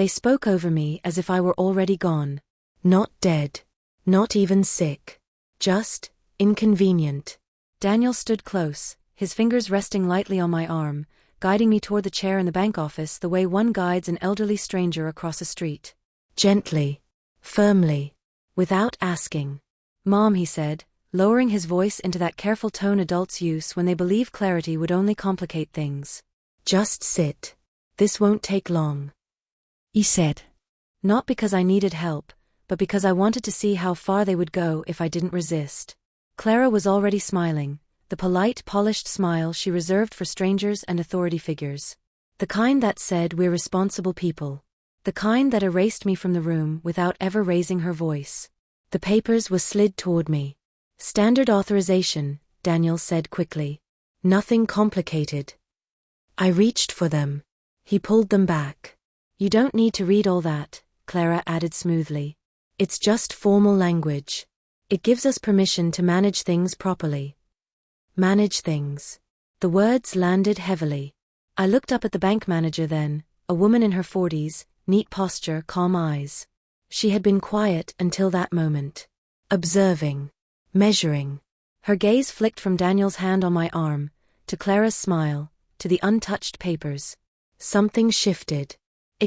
They spoke over me as if I were already gone. Not dead. Not even sick. Just inconvenient. Daniel stood close, his fingers resting lightly on my arm, guiding me toward the chair in the bank office the way one guides an elderly stranger across a street. Gently. Firmly. Without asking. "Mom," he said, lowering his voice into that careful tone adults use when they believe clarity would only complicate things. "Just sit. This won't take long," he said. Not because I needed help, but because I wanted to see how far they would go if I didn't resist. Clara was already smiling, the polite, polished smile she reserved for strangers and authority figures. The kind that said we're responsible people. The kind that erased me from the room without ever raising her voice. The papers were slid toward me. "Standard authorization," Daniel said quickly. "Nothing complicated." I reached for them. He pulled them back. "You don't need to read all that," Clara added smoothly. "It's just formal language. It gives us permission to manage things properly." Manage things. The words landed heavily. I looked up at the bank manager then, a woman in her 40s, neat posture, calm eyes. She had been quiet until that moment. Observing. Measuring. Her gaze flicked from Daniel's hand on my arm, to Clara's smile, to the untouched papers. Something shifted.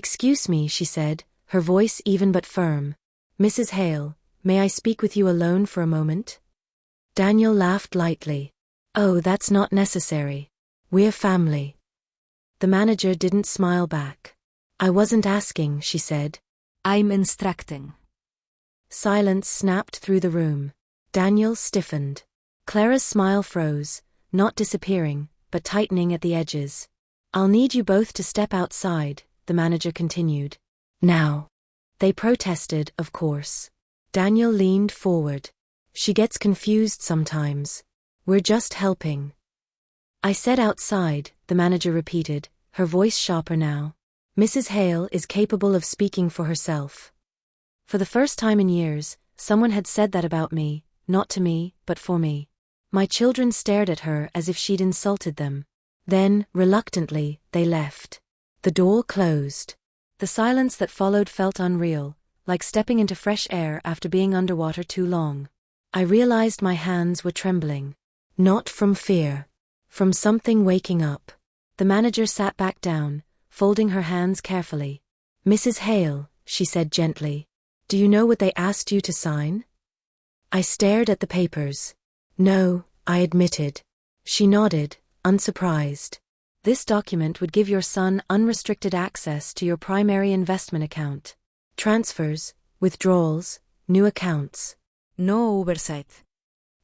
"Excuse me," she said, her voice even but firm. "Mrs. Hale, may I speak with you alone for a moment?" Daniel laughed lightly. "Oh, that's not necessary. We're family." The manager didn't smile back. "I wasn't asking," she said. "I'm instructing." Silence snapped through the room. Daniel stiffened. Clara's smile froze, not disappearing, but tightening at the edges. "I'll need you both to step outside," the manager continued. "Now." They protested, of course. Daniel leaned forward. "She gets confused sometimes. We're just helping." "I said outside," the manager repeated, her voice sharper now. "Mrs. Hale is capable of speaking for herself." For the first time in years, someone had said that about me, not to me, but for me. My children stared at her as if she'd insulted them. Then, reluctantly, they left. The door closed. The silence that followed felt unreal, like stepping into fresh air after being underwater too long. I realized my hands were trembling. Not from fear. From something waking up. The manager sat back down, folding her hands carefully. "Mrs. Hale," she said gently, "do you know what they asked you to sign?" I stared at the papers. "No," I admitted. She nodded, unsurprised. "This document would give your son unrestricted access to your primary investment account. Transfers, withdrawals, new accounts. No oversight."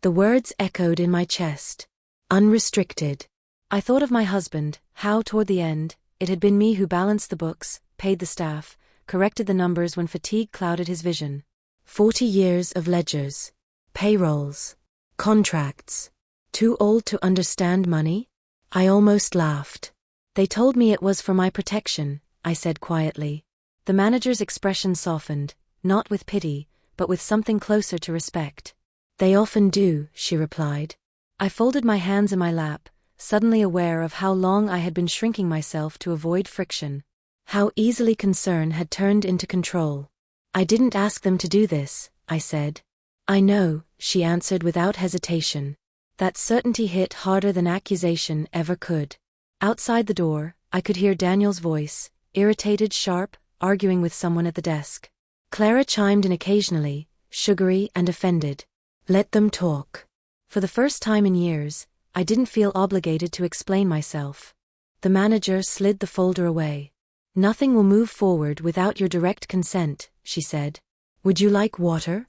The words echoed in my chest. Unrestricted. I thought of my husband, how toward the end, it had been me who balanced the books, paid the staff, corrected the numbers when fatigue clouded his vision. 40 years of ledgers. Payrolls. Contracts. Too old to understand money? I almost laughed. "They told me it was for my protection," I said quietly. The manager's expression softened, not with pity, but with something closer to respect. "They often do," she replied. I folded my hands in my lap, suddenly aware of how long I had been shrinking myself to avoid friction. How easily concern had turned into control. "I didn't ask them to do this," I said. "I know," she answered without hesitation. That certainty hit harder than accusation ever could. Outside the door, I could hear Daniel's voice, irritated, sharp, arguing with someone at the desk. Clara chimed in occasionally, sugary and offended. Let them talk. For the first time in years, I didn't feel obligated to explain myself. The manager slid the folder away. "Nothing will move forward without your direct consent," she said. "Would you like water?"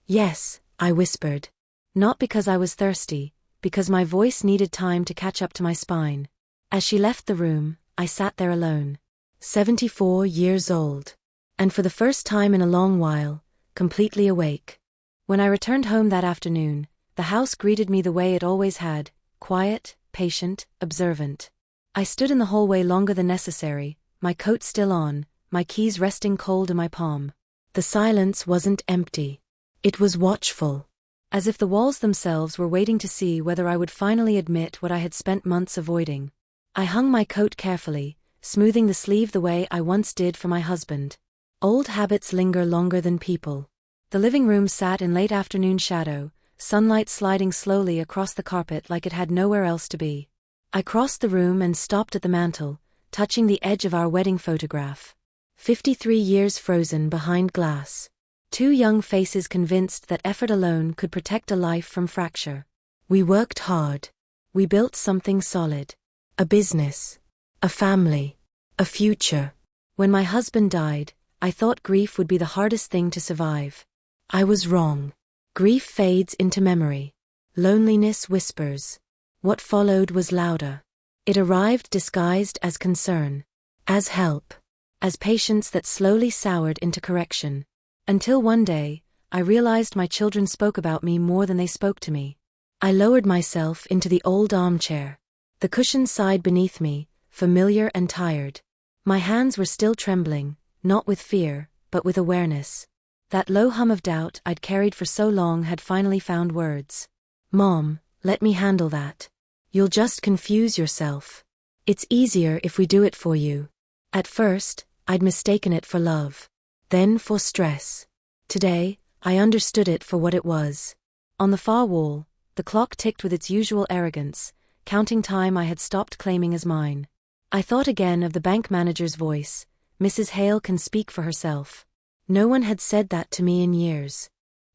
"Yes," I whispered. Not because I was thirsty, because my voice needed time to catch up to my spine. As she left the room, I sat there alone. 74 years old. And for the first time in a long while, completely awake. When I returned home that afternoon, the house greeted me the way it always had, quiet, patient, observant. I stood in the hallway longer than necessary, my coat still on, my keys resting cold in my palm. The silence wasn't empty. It was watchful. As if the walls themselves were waiting to see whether I would finally admit what I had spent months avoiding. I hung my coat carefully, smoothing the sleeve the way I once did for my husband. Old habits linger longer than people. The living room sat in late afternoon shadow, sunlight sliding slowly across the carpet like it had nowhere else to be. I crossed the room and stopped at the mantel, touching the edge of our wedding photograph. 53 years frozen behind glass. Two young faces convinced that effort alone could protect a life from fracture. We worked hard. We built something solid. A business. A family. A future. When my husband died, I thought grief would be the hardest thing to survive. I was wrong. Grief fades into memory. Loneliness whispers. What followed was louder. It arrived disguised as concern, as help, as patience that slowly soured into correction. Until one day, I realized my children spoke about me more than they spoke to me. I lowered myself into the old armchair. The cushion sighed beneath me, familiar and tired. My hands were still trembling, not with fear, but with awareness. That low hum of doubt I'd carried for so long had finally found words. "Mom, let me handle that. You'll just confuse yourself. It's easier if we do it for you." At first, I'd mistaken it for love. Then for stress. Today, I understood it for what it was. On the far wall, the clock ticked with its usual arrogance, counting time I had stopped claiming as mine. I thought again of the bank manager's voice. "Mrs. Hale can speak for herself." No one had said that to me in years.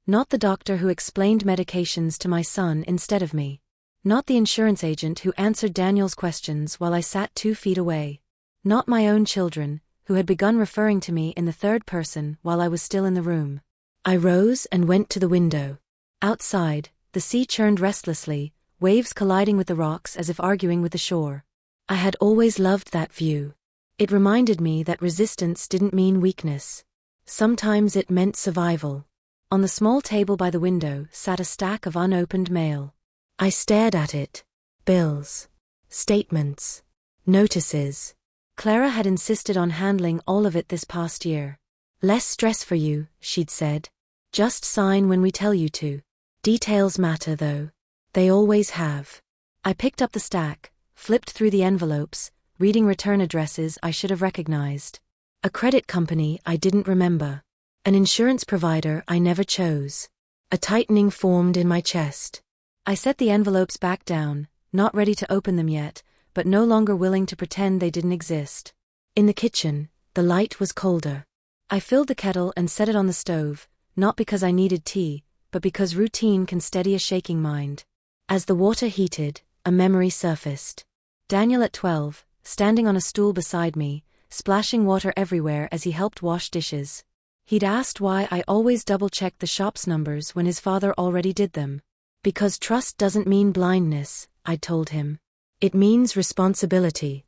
Not the doctor who explained medications to my son instead of me. Not the insurance agent who answered Daniel's questions while I sat 2 feet away. Not my own children, who had begun referring to me in the third person while I was still in the room. I rose and went to the window. Outside, the sea churned restlessly, waves colliding with the rocks as if arguing with the shore. I had always loved that view. It reminded me that resistance didn't mean weakness. Sometimes it meant survival. On the small table by the window sat a stack of unopened mail. I stared at it. Bills. Statements. Notices. Clara had insisted on handling all of it this past year. "Less stress for you," she'd said. "Just sign when we tell you to. Details matter though. They always have." I picked up the stack, flipped through the envelopes, reading return addresses I should have recognized. A credit company I didn't remember. An insurance provider I never chose. A tightening formed in my chest. I set the envelopes back down, not ready to open them yet, but no longer willing to pretend they didn't exist. In the kitchen, the light was colder. I filled the kettle and set it on the stove, not because I needed tea, but because routine can steady a shaking mind. As the water heated, a memory surfaced. Daniel at 12, standing on a stool beside me, splashing water everywhere as he helped wash dishes. He'd asked why I always double-checked the shop's numbers when his father already did them. "Because trust doesn't mean blindness," I'd told him. "It means responsibility."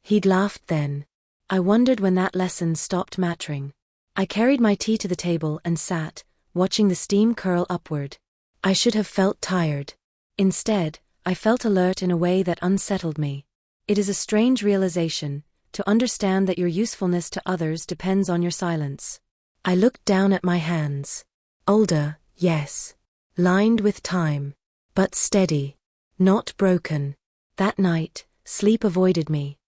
He'd laughed then. I wondered when that lesson stopped mattering. I carried my tea to the table and sat, watching the steam curl upward. I should have felt tired. Instead, I felt alert in a way that unsettled me. It is a strange realization, to understand that your usefulness to others depends on your silence. I looked down at my hands. Older, yes. Lined with time. But steady. Not broken. That night, sleep avoided me.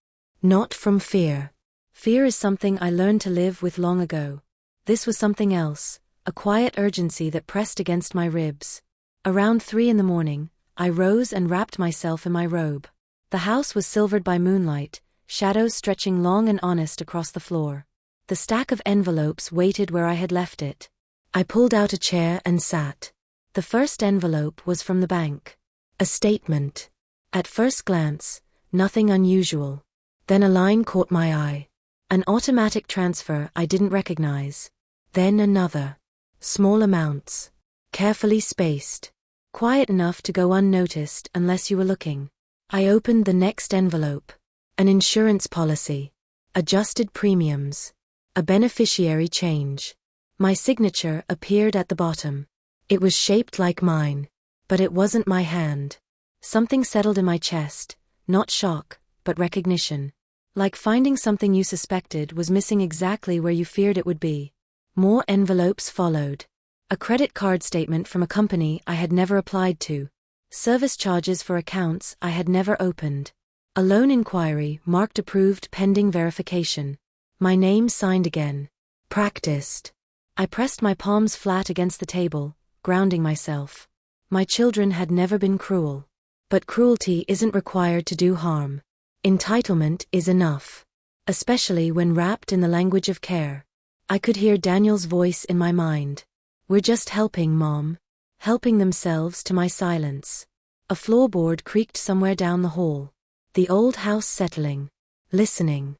Not from fear. Fear is something I learned to live with long ago. This was something else, a quiet urgency that pressed against my ribs. Around 3 in the morning, I rose and wrapped myself in my robe. The house was silvered by moonlight, shadows stretching long and honest across the floor. The stack of envelopes waited where I had left it. I pulled out a chair and sat. The first envelope was from the bank. A statement. At first glance, nothing unusual. Then a line caught my eye. An automatic transfer I didn't recognize. Then another. Small amounts. Carefully spaced. Quiet enough to go unnoticed unless you were looking. I opened the next envelope. An insurance policy. Adjusted premiums. A beneficiary change. My signature appeared at the bottom. It was shaped like mine. But it wasn't my hand. Something settled in my chest, not shock, but recognition. Like finding something you suspected was missing exactly where you feared it would be. More envelopes followed. A credit card statement from a company I had never applied to. Service charges for accounts I had never opened. A loan inquiry, marked approved pending verification. My name signed again. Practiced. I pressed my palms flat against the table, grounding myself. My children had never been cruel. But cruelty isn't required to do harm. Entitlement is enough. Especially when wrapped in the language of care. I could hear Daniel's voice in my mind. We're just helping, Mom. Helping themselves to my silence. A floorboard creaked somewhere down the hall. The old house settling. Listening.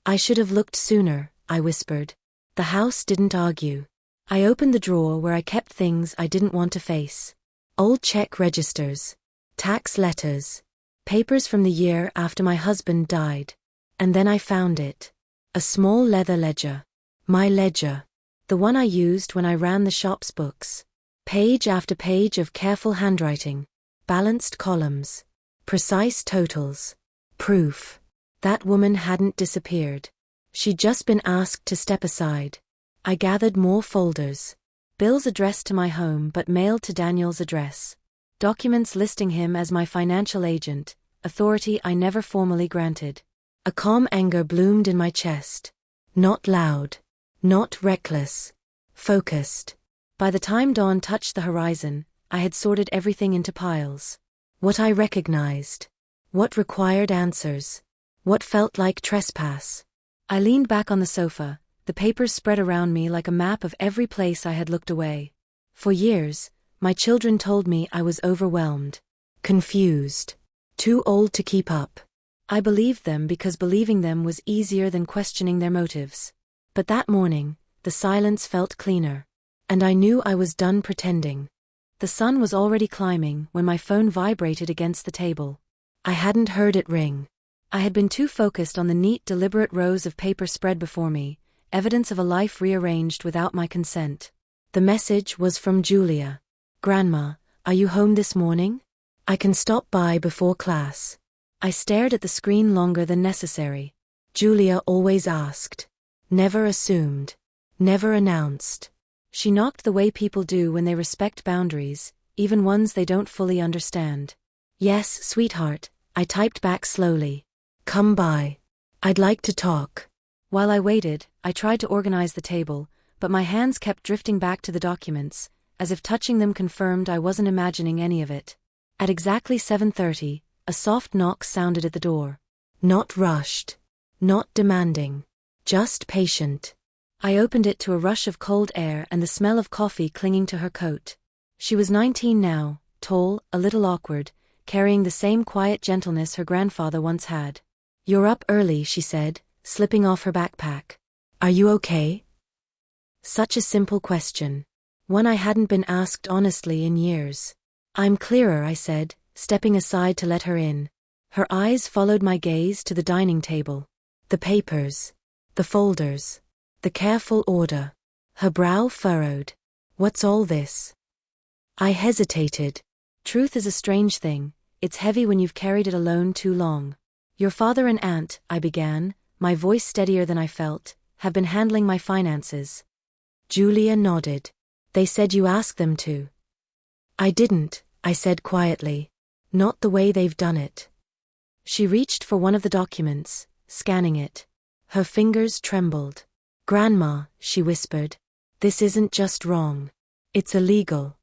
I should have looked sooner, I whispered. The house didn't argue. I opened the drawer where I kept things I didn't want to face. Old check registers. Tax letters. Papers from the year after my husband died. And then I found it. A small leather ledger. My ledger. The one I used when I ran the shop's books. Page after page of careful handwriting. Balanced columns. Precise totals. Proof. That woman hadn't disappeared. She'd just been asked to step aside. I gathered more folders. Bills addressed to my home but mailed to Daniel's address. Documents listing him as my financial agent, authority I never formally granted. A calm anger bloomed in my chest. Not loud. Not reckless. Focused. By the time dawn touched the horizon, I had sorted everything into piles. What I recognized. What required answers. What felt like trespass. I leaned back on the sofa, the papers spread around me like a map of every place I had looked away. For years, my children told me I was overwhelmed. Confused. Too old to keep up. I believed them because believing them was easier than questioning their motives. But that morning, the silence felt cleaner. And I knew I was done pretending. The sun was already climbing when my phone vibrated against the table. I hadn't heard it ring. I had been too focused on the neat, deliberate rows of paper spread before me, evidence of a life rearranged without my consent. The message was from Julia. Grandma, are you home this morning? I can stop by before class. I stared at the screen longer than necessary. Julia always asked. Never assumed. Never announced. She knocked the way people do when they respect boundaries, even ones they don't fully understand. Yes, sweetheart, I typed back slowly. Come by. I'd like to talk. While I waited, I tried to organize the table, but my hands kept drifting back to the documents, as if touching them confirmed I wasn't imagining any of it. At exactly 7:30, a soft knock sounded at the door. Not rushed. Not demanding. Just patient. I opened it to a rush of cold air and the smell of coffee clinging to her coat. She was 19 now, tall, a little awkward, carrying the same quiet gentleness her grandfather once had. You're up early, she said, slipping off her backpack. Are you okay? Such a simple question. One I hadn't been asked honestly in years. I'm clearer, I said, stepping aside to let her in. Her eyes followed my gaze to the dining table. The papers. The folders. The careful order. Her brow furrowed. What's all this? I hesitated. Truth is a strange thing. It's heavy when you've carried it alone too long. Your father and aunt, I began, my voice steadier than I felt, have been handling my finances. Julia nodded. They said you asked them to. I didn't, I said quietly. Not the way they've done it. She reached for one of the documents, scanning it. Her fingers trembled. Grandma, she whispered. This isn't just wrong. It's illegal.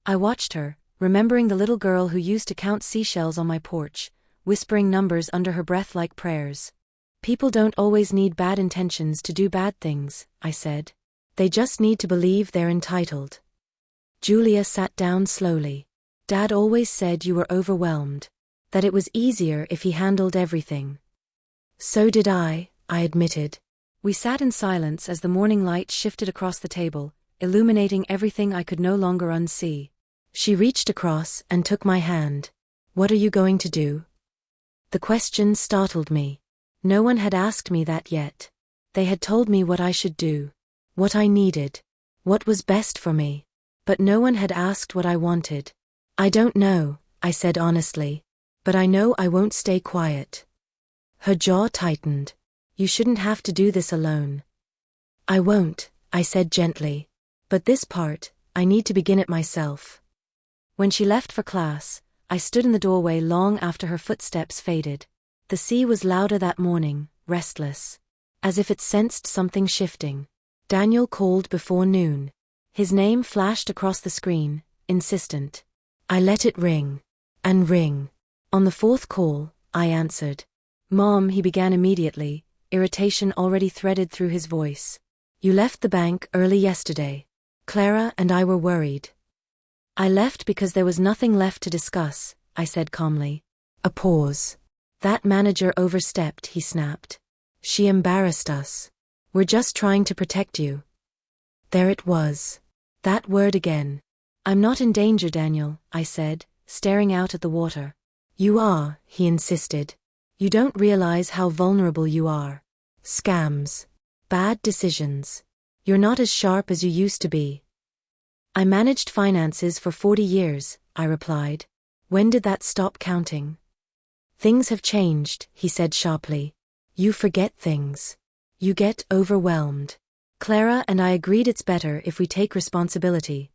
I watched her, remembering the little girl who used to count seashells on my porch, whispering numbers under her breath like prayers. People don't always need bad intentions to do bad things, I said. They just need to believe they're entitled. Julia sat down slowly. Dad always said you were overwhelmed. That it was easier if he handled everything. So did I admitted. We sat in silence as the morning light shifted across the table, illuminating everything I could no longer unsee. She reached across and took my hand. What are you going to do? The question startled me. No one had asked me that yet. They had told me what I should do. What I needed. What was best for me. But no one had asked what I wanted. I don't know, I said honestly. But I know I won't stay quiet. Her jaw tightened. You shouldn't have to do this alone. I won't, I said gently. But this part, I need to begin it myself. When she left for class, I stood in the doorway long after her footsteps faded. The sea was louder that morning, restless. As if it sensed something shifting. Daniel called before noon. His name flashed across the screen, insistent. I let it ring. And ring. On the fourth call, I answered. Mom, he began immediately, irritation already threaded through his voice. You left the bank early yesterday. Clara and I were worried. I left because there was nothing left to discuss, I said calmly. A pause. That manager overstepped, he snapped. She embarrassed us. We're just trying to protect you. There it was. That word again. I'm not in danger, Daniel, I said, staring out at the water. You are, he insisted. You don't realize how vulnerable you are. Scams. Bad decisions. You're not as sharp as you used to be. I managed finances for 40 years, I replied. When did that stop counting? Things have changed, he said sharply. You forget things. You get overwhelmed. Clara and I agreed it's better if we take responsibility.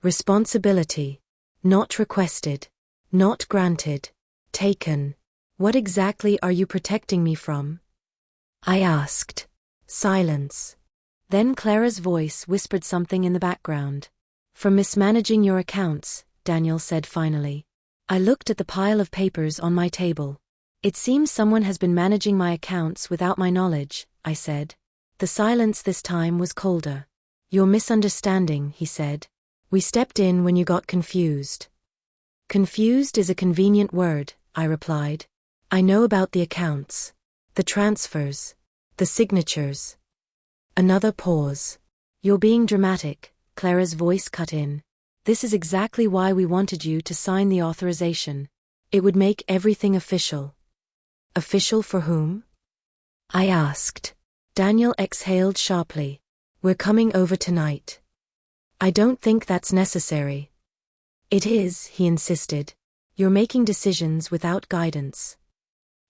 Responsibility. Not requested. Not granted. Taken. What exactly are you protecting me from? I asked. Silence. Then Clara's voice whispered something in the background. From mismanaging your accounts, Daniel said finally. I looked at the pile of papers on my table. It seems someone has been managing my accounts without my knowledge, I said. The silence this time was colder. You're misunderstanding, he said. We stepped in when you got confused. Confused is a convenient word, I replied. I know about the accounts. The transfers. The signatures. Another pause. You're being dramatic, Clara's voice cut in. This is exactly why we wanted you to sign the authorization. It would make everything official. Official for whom? I asked. Daniel exhaled sharply. We're coming over tonight. I don't think that's necessary. It is, he insisted. You're making decisions without guidance.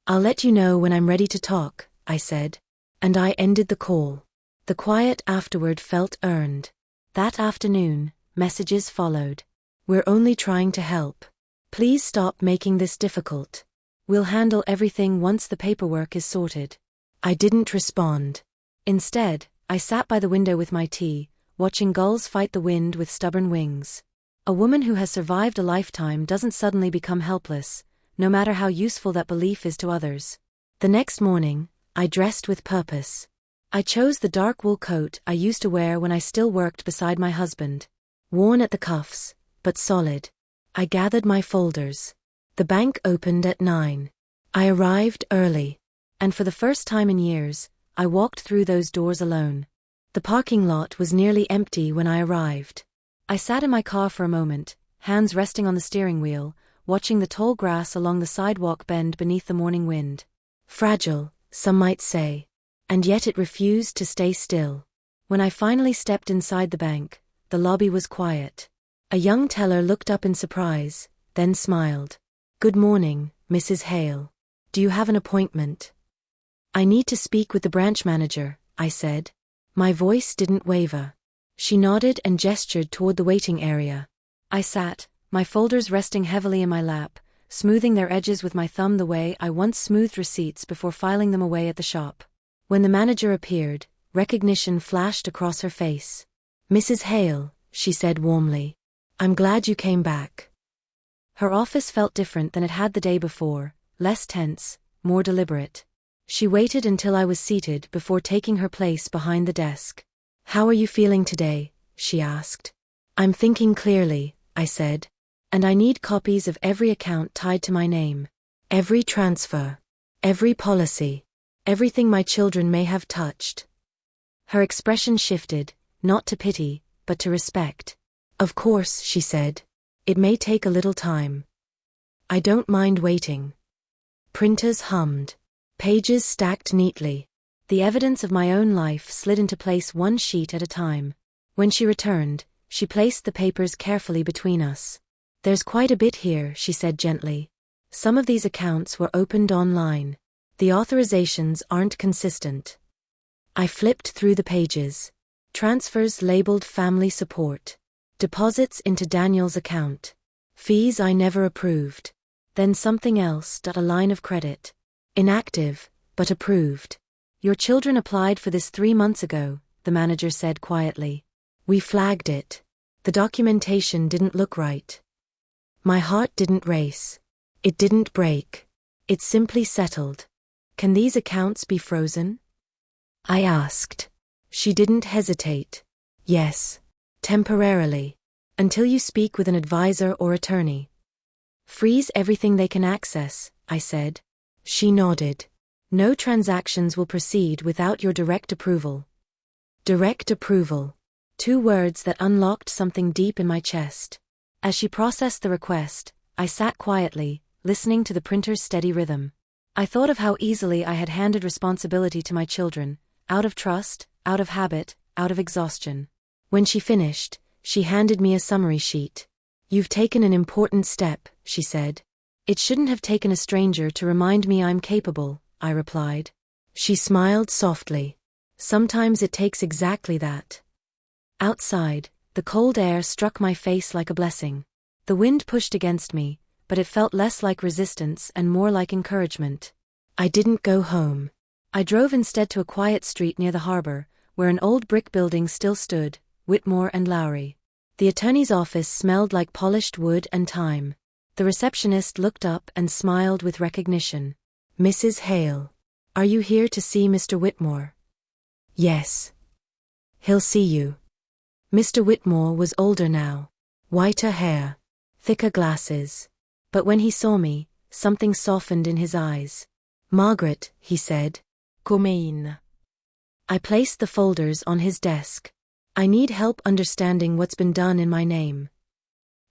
I'll let you know when I'm ready to talk, I said. And I ended the call. The quiet afterward felt earned. That afternoon, messages followed. We're only trying to help. Please stop making this difficult. We'll handle everything once the paperwork is sorted. I didn't respond. Instead, I sat by the window with my tea, watching gulls fight the wind with stubborn wings. A woman who has survived a lifetime doesn't suddenly become helpless, no matter how useful that belief is to others. The next morning, I dressed with purpose. I chose the dark wool coat I used to wear when I still worked beside my husband. Worn at the cuffs, but solid. I gathered my folders. The bank opened at 9. I arrived early. And for the first time in years, I walked through those doors alone. The parking lot was nearly empty when I arrived. I sat in my car for a moment, hands resting on the steering wheel, watching the tall grass along the sidewalk bend beneath the morning wind. Fragile, some might say. And yet it refused to stay still. When I finally stepped inside the bank, the lobby was quiet. A young teller looked up in surprise, then smiled. Good morning, Mrs. Hale. Do you have an appointment? I need to speak with the branch manager, I said. My voice didn't waver. She nodded and gestured toward the waiting area. I sat, my folders resting heavily in my lap, smoothing their edges with my thumb the way I once smoothed receipts before filing them away at the shop. When the manager appeared, recognition flashed across her face. Mrs. Hale, she said warmly. I'm glad you came back. Her office felt different than it had the day before, less tense, more deliberate. She waited until I was seated before taking her place behind the desk. How are you feeling today? She asked. I'm thinking clearly, I said. And I need copies of every account tied to my name. Every transfer. Every policy. Everything my children may have touched. Her expression shifted, not to pity, but to respect. Of course, she said. It may take a little time. I don't mind waiting. Printers hummed. Pages stacked neatly. The evidence of my own life slid into place one sheet at a time. When she returned, she placed the papers carefully between us. There's quite a bit here, she said gently. Some of these accounts were opened online. The authorizations aren't consistent. I flipped through the pages. Transfers labeled family support. Deposits into Daniel's account. Fees I never approved. Then something else, a line of credit. Inactive, but approved. Your children applied for this 3 months ago, the manager said quietly. We flagged it. The documentation didn't look right. My heart didn't race. It didn't break. It simply settled. Can these accounts be frozen? I asked. She didn't hesitate. Yes. Temporarily. Until you speak with an advisor or attorney. Freeze everything they can access, I said. She nodded. No transactions will proceed without your direct approval. Direct approval. 2 words that unlocked something deep in my chest. As she processed the request, I sat quietly, listening to the printer's steady rhythm. I thought of how easily I had handed responsibility to my children, out of trust, out of habit, out of exhaustion. When she finished, she handed me a summary sheet. You've taken an important step, she said. It shouldn't have taken a stranger to remind me I'm capable, I replied. She smiled softly. Sometimes it takes exactly that. Outside, the cold air struck my face like a blessing. The wind pushed against me, but it felt less like resistance and more like encouragement. I didn't go home. I drove instead to a quiet street near the harbor, where an old brick building still stood, Whitmore and Lowry. The attorney's office smelled like polished wood and time. The receptionist looked up and smiled with recognition. Mrs. Hale. Are you here to see Mr. Whitmore? Yes. He'll see you. Mr. Whitmore was older now. Whiter hair. Thicker glasses. But when he saw me, something softened in his eyes. Margaret, he said. Come in. I placed the folders on his desk. I need help understanding what's been done in my name.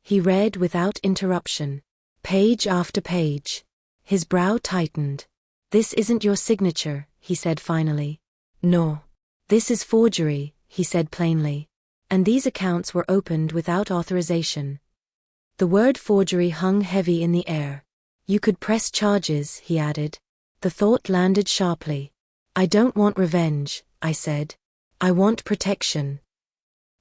He read without interruption. Page after page. His brow tightened. This isn't your signature, he said finally. No. This is forgery, he said plainly. And these accounts were opened without authorization. The word forgery hung heavy in the air. You could press charges, he added. The thought landed sharply. I don't want revenge, I said. I want protection.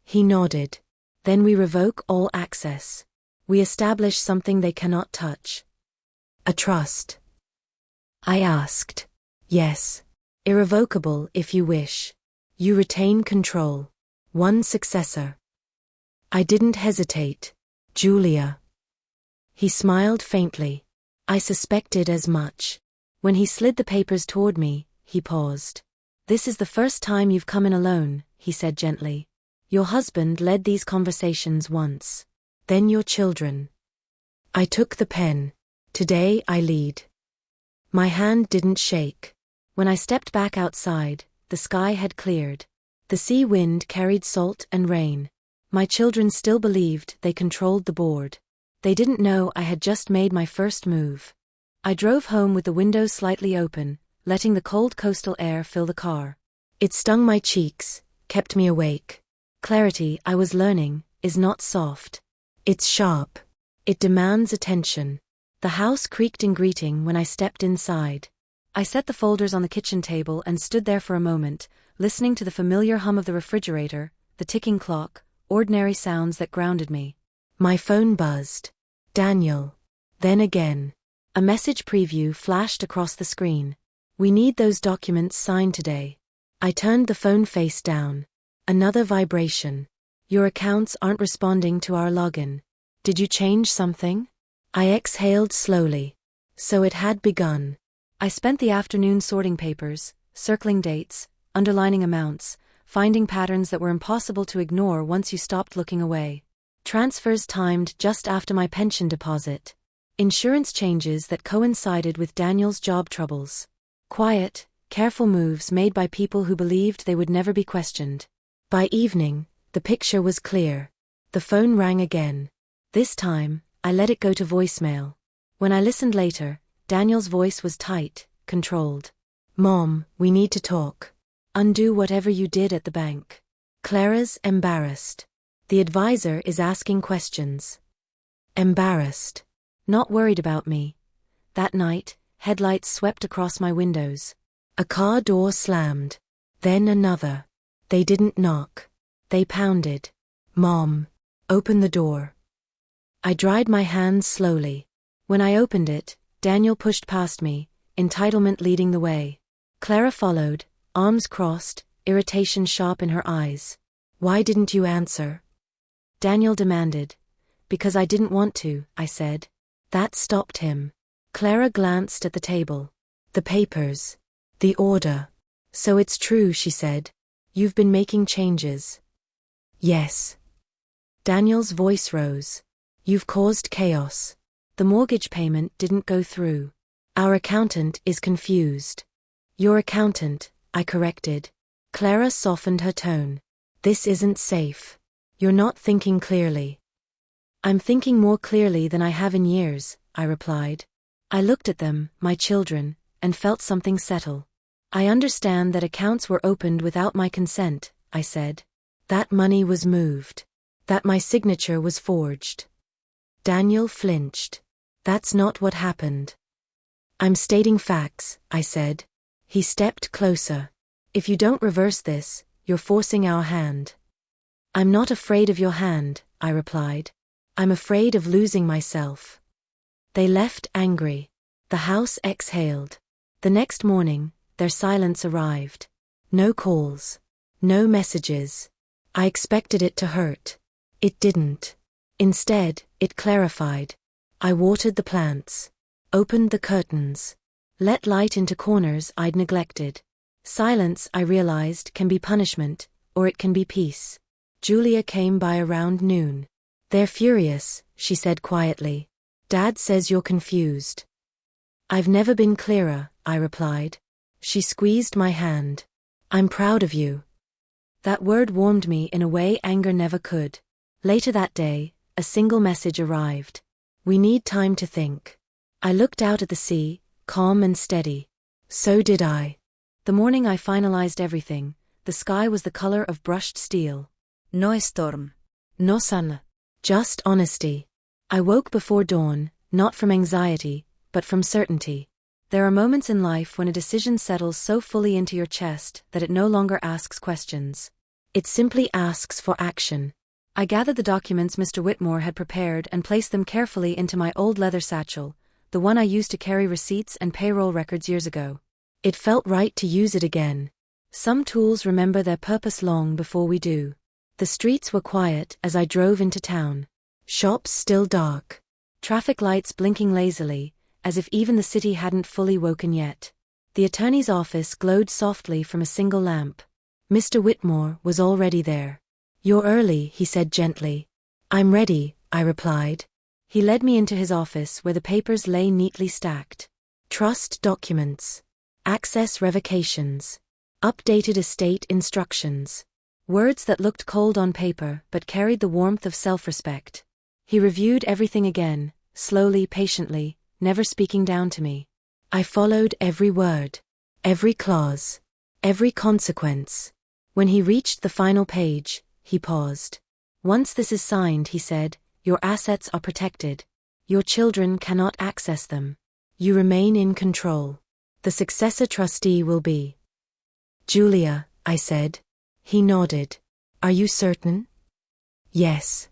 He nodded. Then we revoke all access. We establish something they cannot touch. A trust. I asked. Yes. Irrevocable if you wish. You retain control. One successor. I didn't hesitate. Julia. He smiled faintly. I suspected as much. When he slid the papers toward me, he paused. This is the first time you've come in alone, he said gently. Your husband led these conversations once. Then your children. I took the pen. Today I lead. My hand didn't shake. When I stepped back outside, the sky had cleared. The sea wind carried salt and rain. My children still believed they controlled the board. They didn't know I had just made my first move. I drove home with the windows slightly open, letting the cold coastal air fill the car. It stung my cheeks, kept me awake. Clarity, I was learning, is not soft. It's sharp. It demands attention. The house creaked in greeting when I stepped inside. I set the folders on the kitchen table and stood there for a moment, listening to the familiar hum of the refrigerator, the ticking clock, ordinary sounds that grounded me. My phone buzzed. Daniel. Then again. A message preview flashed across the screen. We need those documents signed today. I turned the phone face down. Another vibration. Your accounts aren't responding to our login. Did you change something? I exhaled slowly. So it had begun. I spent the afternoon sorting papers, circling dates, underlining amounts, finding patterns that were impossible to ignore once you stopped looking away. Transfers timed just after my pension deposit. Insurance changes that coincided with Daniel's job troubles. Quiet, careful moves made by people who believed they would never be questioned. By evening, the picture was clear. The phone rang again. This time, I let it go to voicemail. When I listened later, Daniel's voice was tight, controlled. Mom, we need to talk. Undo whatever you did at the bank. Clara's embarrassed. The advisor is asking questions. Embarrassed. Not worried about me. That night, headlights swept across my windows. A car door slammed. Then another. They didn't knock. They pounded. Mom, open the door. I dried my hands slowly. When I opened it, Daniel pushed past me, entitlement leading the way. Clara followed, arms crossed, irritation sharp in her eyes. "Why didn't you answer?" Daniel demanded. "Because I didn't want to," I said. That stopped him. Clara glanced at the table. "The papers. The order." "So it's true," she said. "You've been making changes." "Yes." Daniel's voice rose. "You've caused chaos. The mortgage payment didn't go through. Our accountant is confused." "Your accountant," I corrected. Clara softened her tone. "This isn't safe. You're not thinking clearly." "I'm thinking more clearly than I have in years," I replied. I looked at them, my children, and felt something settle. "I understand that accounts were opened without my consent," I said. "That money was moved. That my signature was forged." Daniel flinched. "That's not what happened." "I'm stating facts," I said. He stepped closer. "If you don't reverse this, you're forcing our hand." "I'm not afraid of your hand," I replied. "I'm afraid of losing myself." They left angry. The house exhaled. The next morning, their silence arrived. No calls. No messages. I expected it to hurt. It didn't. Instead, it clarified. I watered the plants. Opened the curtains. Let light into corners I'd neglected. Silence, I realized, can be punishment, or it can be peace. Julia came by around noon. "They're furious," she said quietly. "Dad says you're confused." "I've never been clearer," I replied. She squeezed my hand. "I'm proud of you." That word warmed me in a way anger never could. Later that day, a single message arrived. "We need time to think." I looked out at the sea, calm and steady. So did I. The morning I finalized everything, the sky was the color of brushed steel. No storm. No sun. Just honesty. I woke before dawn, not from anxiety, but from certainty. There are moments in life when a decision settles so fully into your chest that it no longer asks questions. It simply asks for action. I gathered the documents Mr. Whitmore had prepared and placed them carefully into my old leather satchel, the one I used to carry receipts and payroll records years ago. It felt right to use it again. Some tools remember their purpose long before we do. The streets were quiet as I drove into town. Shops still dark. Traffic lights blinking lazily, as if even the city hadn't fully woken yet. The attorney's office glowed softly from a single lamp. Mr. Whitmore was already there. "You're early," he said gently. "I'm ready," I replied. He led me into his office where the papers lay neatly stacked. Trust documents. Access revocations. Updated estate instructions. Words that looked cold on paper but carried the warmth of self-respect. He reviewed everything again, slowly, patiently, never speaking down to me. I followed every word, every clause, every consequence. When he reached the final page, he paused. "Once this is signed," he said, "your assets are protected. Your children cannot access them. You remain in control. The successor trustee will be Julia," I said. He nodded. "Are you certain?" "Yes."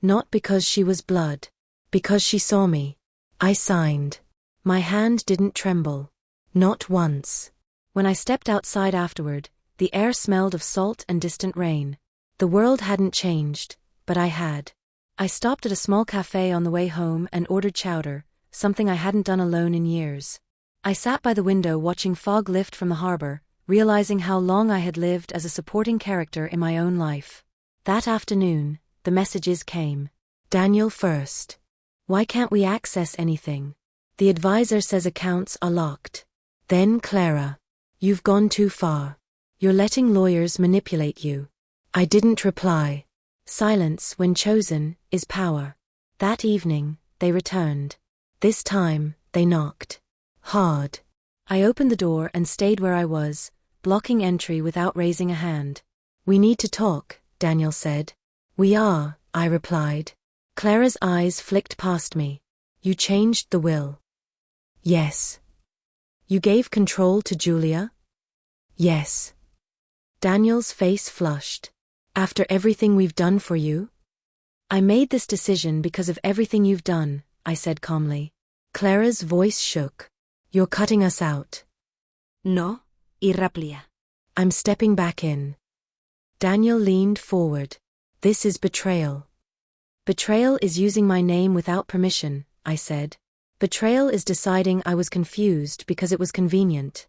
Not because she was blood. Because she saw me. I signed. My hand didn't tremble. Not once. When I stepped outside afterward, the air smelled of salt and distant rain. The world hadn't changed, but I had. I stopped at a small cafe on the way home and ordered chowder, something I hadn't done alone in years. I sat by the window watching fog lift from the harbor, realizing how long I had lived as a supporting character in my own life. That afternoon, the messages came. "Daniel first. Why can't we access anything? The advisor says accounts are locked." Then Clara. "You've gone too far. You're letting lawyers manipulate you." I didn't reply. Silence, when chosen, is power. That evening, they returned. This time, they knocked. Hard. I opened the door and stayed where I was, blocking entry without raising a hand. "We need to talk," Daniel said. "We are," I replied. Clara's eyes flicked past me. "You changed the will." "Yes." "You gave control to Julia?" "Yes." Daniel's face flushed. "After everything we've done for you?" "I made this decision because of everything you've done," I said calmly. Clara's voice shook. You're cutting us out. No, irraplia. I'm stepping back in. Daniel leaned forward. This is betrayal. Betrayal is using my name without permission, I said. Betrayal is deciding I was confused because it was convenient.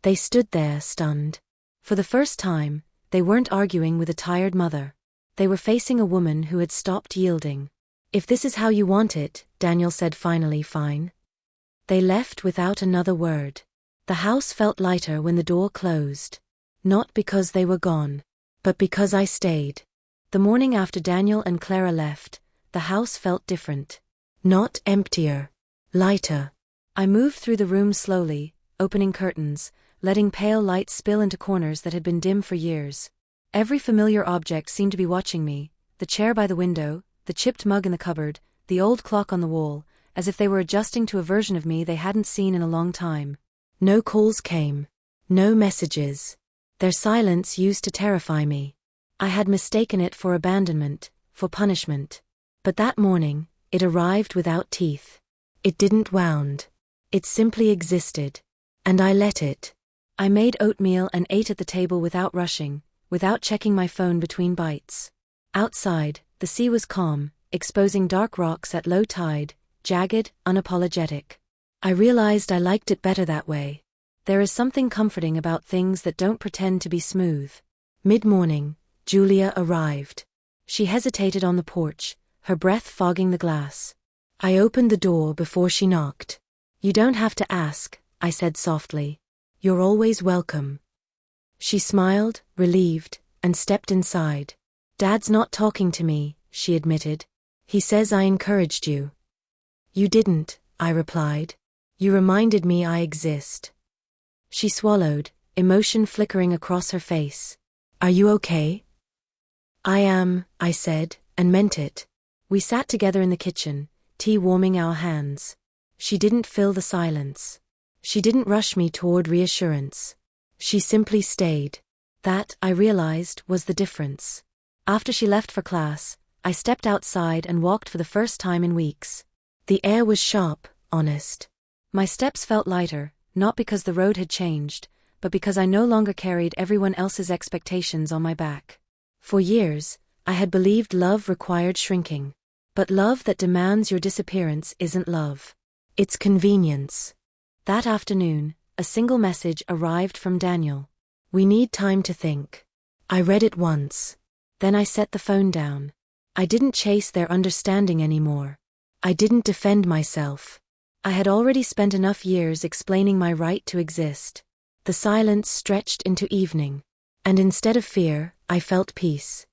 They stood there, stunned. For the first time, they weren't arguing with a tired mother. They were facing a woman who had stopped yielding. If this is how you want it, Daniel said finally, fine. They left without another word. The house felt lighter when the door closed. Not because they were gone, but because I stayed. The morning after Daniel and Clara left, the house felt different. Not emptier. Lighter. I moved through the room slowly, opening curtains, letting pale light spill into corners that had been dim for years. Every familiar object seemed to be watching me, the chair by the window, the chipped mug in the cupboard, the old clock on the wall, as if they were adjusting to a version of me they hadn't seen in a long time. No calls came. No messages. Their silence used to terrify me. I had mistaken it for abandonment, for punishment. But that morning, it arrived without teeth. It didn't wound. It simply existed. And I let it. I made oatmeal and ate at the table without rushing, without checking my phone between bites. Outside, the sea was calm, exposing dark rocks at low tide, jagged, unapologetic. I realized I liked it better that way. There is something comforting about things that don't pretend to be smooth. Mid-morning, Julia arrived. She hesitated on the porch, her breath fogging the glass. I opened the door before she knocked. You don't have to ask, I said softly. You're always welcome. She smiled, relieved, and stepped inside. Dad's not talking to me, she admitted. He says I encouraged you. You didn't, I replied. You reminded me I exist. She swallowed, emotion flickering across her face. Are you okay? I am, I said, and meant it. We sat together in the kitchen, tea warming our hands. She didn't fill the silence. She didn't rush me toward reassurance. She simply stayed. That, I realized, was the difference. After she left for class, I stepped outside and walked for the first time in weeks. The air was sharp, honest. My steps felt lighter, not because the road had changed, but because I no longer carried everyone else's expectations on my back. For years, I had believed love required shrinking. But love that demands your disappearance isn't love. It's convenience. That afternoon, a single message arrived from Daniel. We need time to think. I read it once. Then I set the phone down. I didn't chase their understanding anymore. I didn't defend myself. I had already spent enough years explaining my right to exist. The silence stretched into evening. And instead of fear, I felt peace.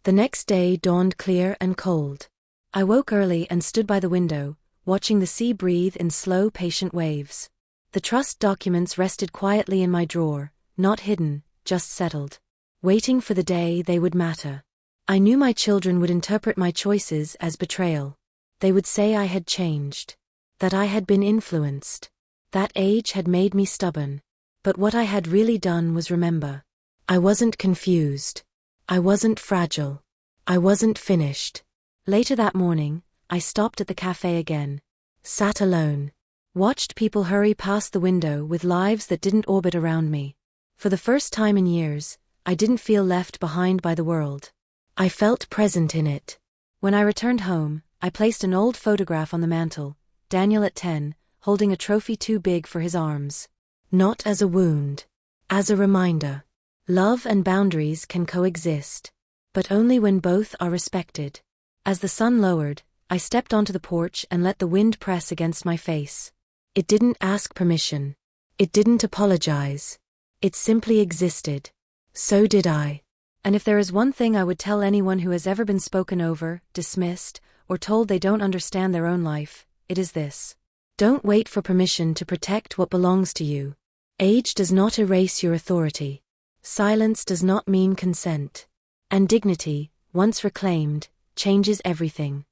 The next day dawned clear and cold. I woke early and stood by the window, watching the sea breathe in slow, patient waves. The trust documents rested quietly in my drawer, not hidden, just settled. Waiting for the day they would matter. I knew my children would interpret my choices as betrayal. They would say I had changed. That I had been influenced. That age had made me stubborn. But what I had really done was remember. I wasn't confused. I wasn't fragile. I wasn't finished. Later that morning, I stopped at the cafe again. Sat alone. Watched people hurry past the window with lives that didn't orbit around me. For the first time in years, I didn't feel left behind by the world. I felt present in it. When I returned home, I placed an old photograph on the mantel, Daniel at 10, holding a trophy too big for his arms. Not as a wound. As a reminder. Love and boundaries can coexist. But only when both are respected. As the sun lowered, I stepped onto the porch and let the wind press against my face. It didn't ask permission. It didn't apologize. It simply existed. So did I. And if there is one thing I would tell anyone who has ever been spoken over, dismissed, or told they don't understand their own life, it is this. Don't wait for permission to protect what belongs to you. Age does not erase your authority. Silence does not mean consent. And dignity, once reclaimed, changes everything.